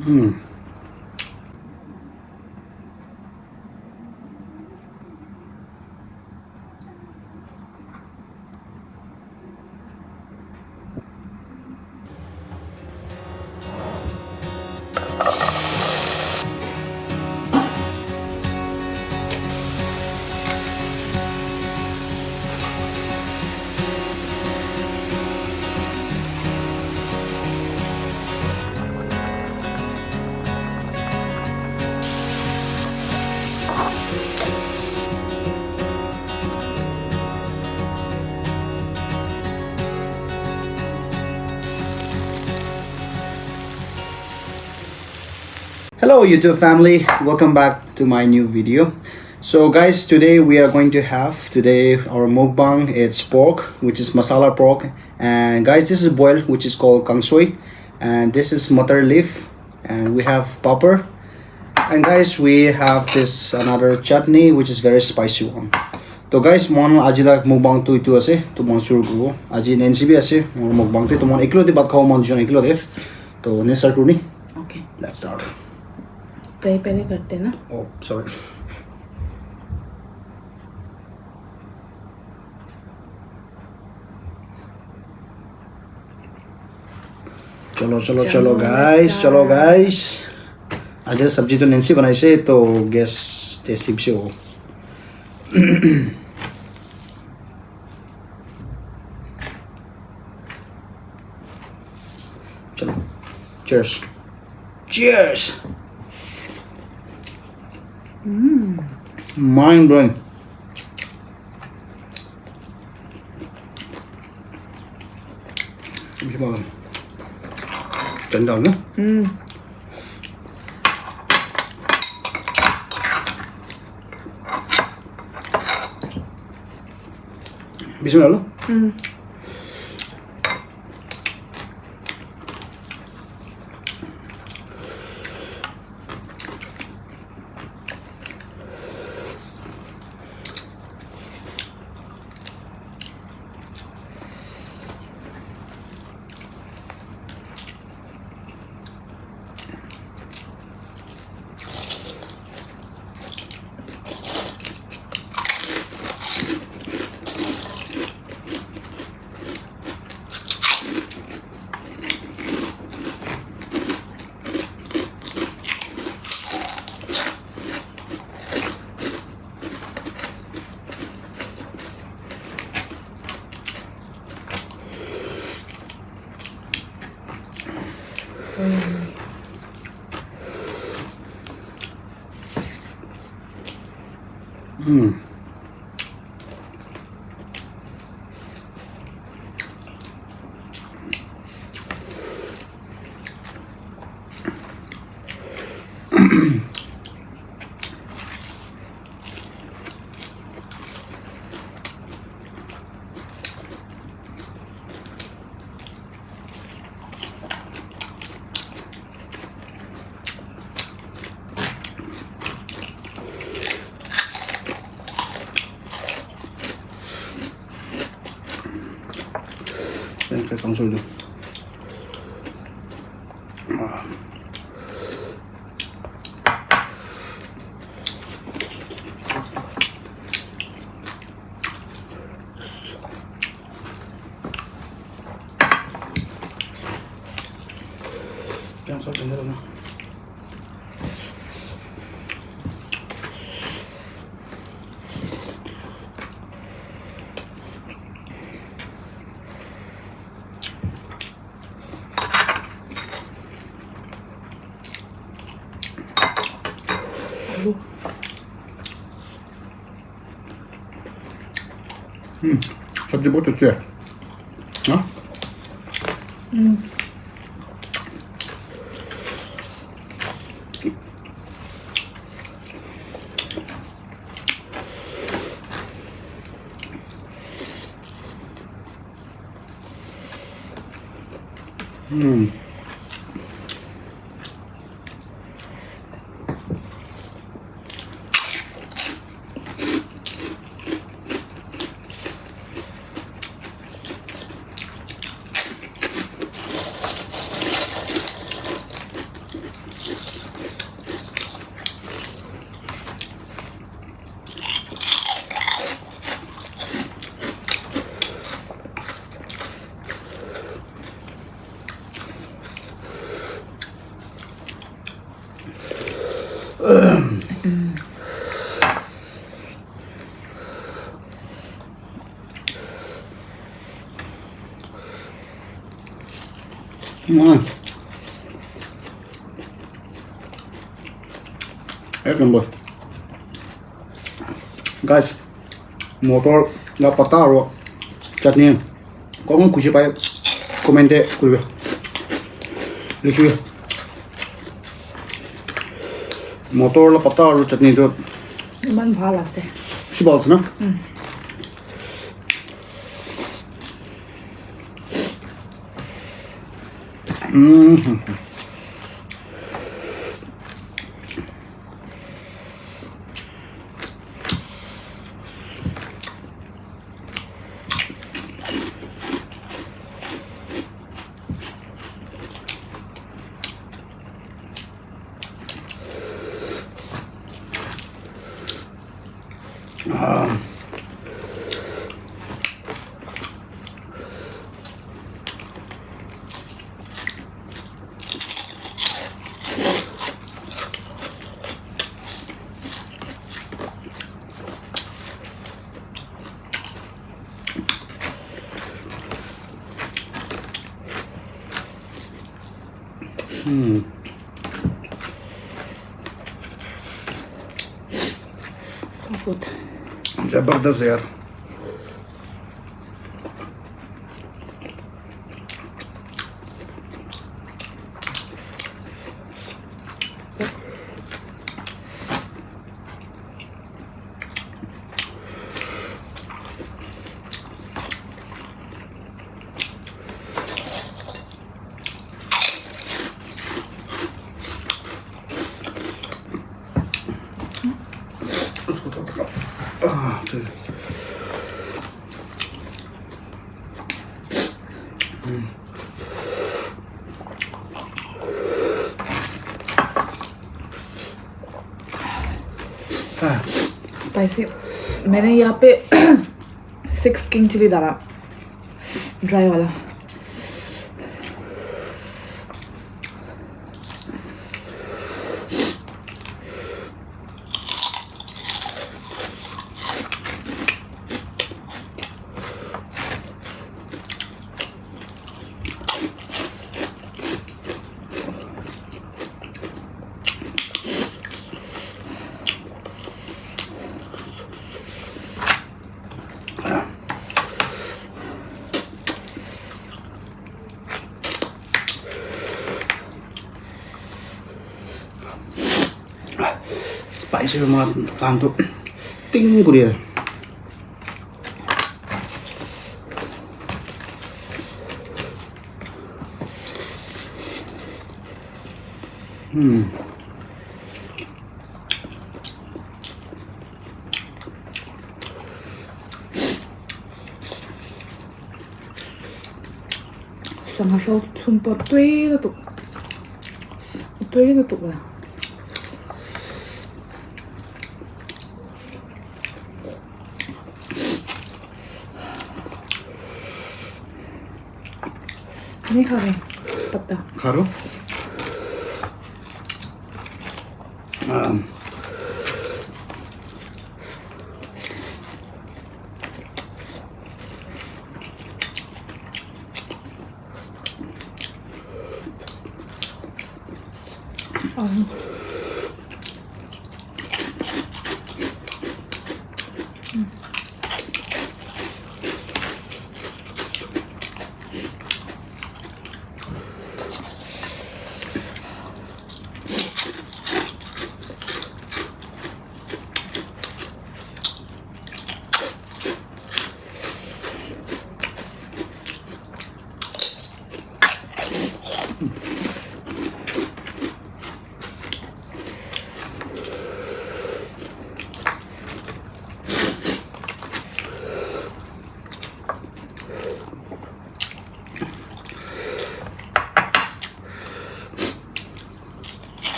Mm. Hello YouTube family, welcome back to my new video. So guys, today we are going to have our mukbang. It's pork, which is masala pork, and guys, this is boiled, which is called kangsoi, and this is butter leaf, and we have pepper, and guys, we have this another chutney, which is very spicy one. So guys, mon ajila mukbang tu itu ase, tu mon sur ko. Aji nensi bi ase, mon mukbang tu mon eklo de bat khao mon jon eklo de. To ne start kuni. Okay. Let's start. पहले करते हैं ना. Oh, sorry. चलो guys. आज सब्जी तो Nancy बनाई से तो गैस टेस्टी से हो. चलो. Cheers. Mind blowing. Chấn động nữa. Bismillah lo. cái Kangsoi được. Jangan sampai dalam. सब्जी बहुत अच्छी है हाँ एक number guys motor la pata ro chutney कौन खुशी पाए कमेंट करिए लिखिए motor la pata ro chutney तो ইমান ভাল আছে শিবাল আছে না so good जबरदस्त यार स्पाइसी मैंने यहाँ पे 6 किंग चिली डाला ड्राई वाला spicy banget kan tuh ting dia sama rau chumpa tuế là tục à नहीं खा रहे पत्ता karo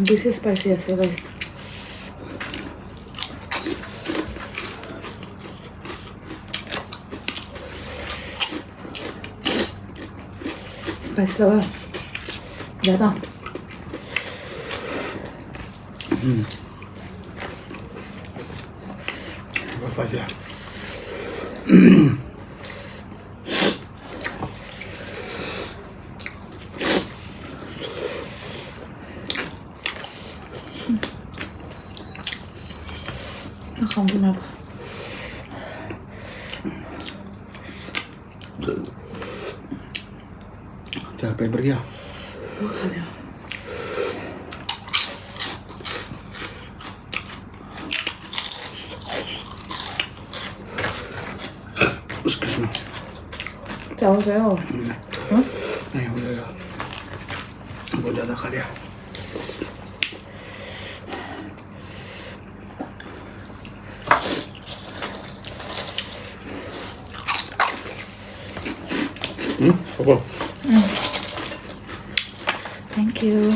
This is spicy as well, guys. Spicy लगा ज़्यादा. Spicy. मैं खाऊंगी मैं अब. क्या पेपर क्या? वो खा लिया. उसके इसमें क्या हो गया? हाँ? नहीं हो जाएगा. बहुत ज़्यादा खा लिया. Okay. Thank you.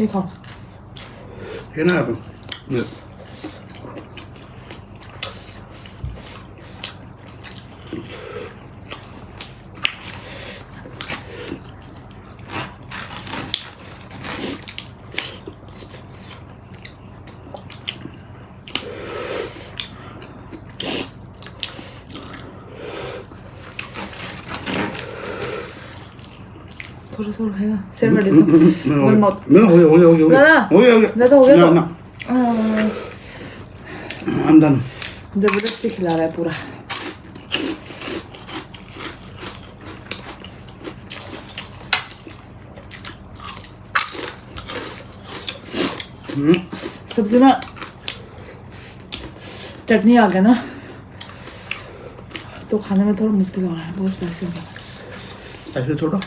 ये खाओ. ये ना अब ये थोड़ा सा खाएगा. सेव कर देता. One mouth. मैं हो गया दादा. हो गया दादा हो गया तो. ना I'm done. जबरदस्ती खिला रहा है पूरा. सब्जी में चटनी आ गया ना तो खाने में थोड़ा मुश्किल हो रहा है. बहुत स्पाइसी हो गया. ऐसे छोड़ो.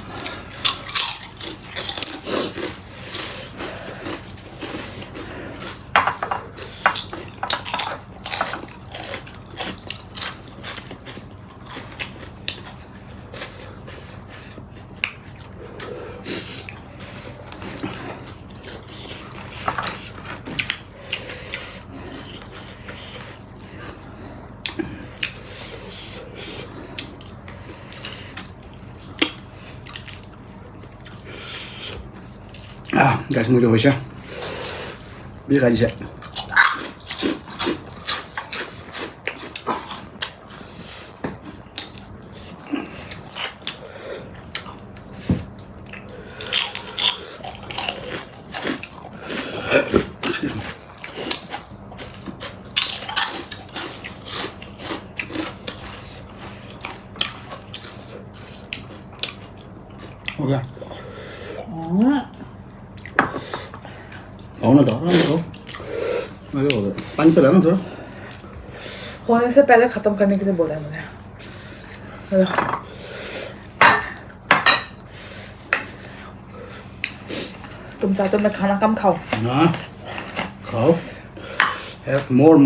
Guys, mucho hoy ya. Bien aja. Excuse me. हो गया. ना दो मैं क्या बोल रहा पानी पिला ना थोड़ा. होने से पहले खत्म करने के लिए बोला है मैंने. तुम चाहते हो मैं खाना कम खाऊं? ना खाओ. Have more.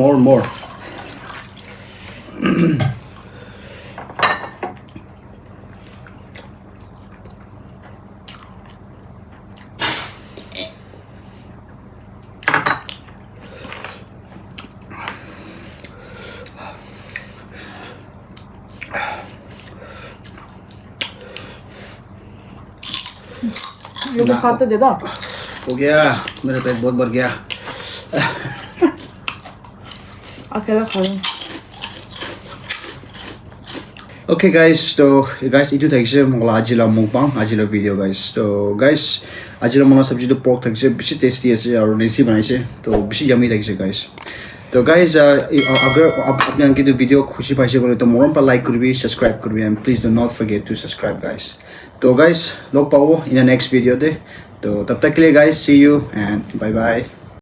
ये तो खाते दे दो हो गया मेरा पेट बहुत भर गया अकेला खा लो Okay guys, so guys itu thaise mola ajila mukbang ajila video guys. So guys ajila mola sabji to pork thaise bishi tasty ase aru nesi banaise to bishi yummy thaise guys. तो guys अगर आपने अंकित video खुशी पाइसे करो तो मोरम पर like करिए subscribe करिए and please do not forget to subscribe guys तो गाइस लोग पाओ इन द नेक्स्ट वीडियो दे तो तब तक के लिए guys see you and bye bye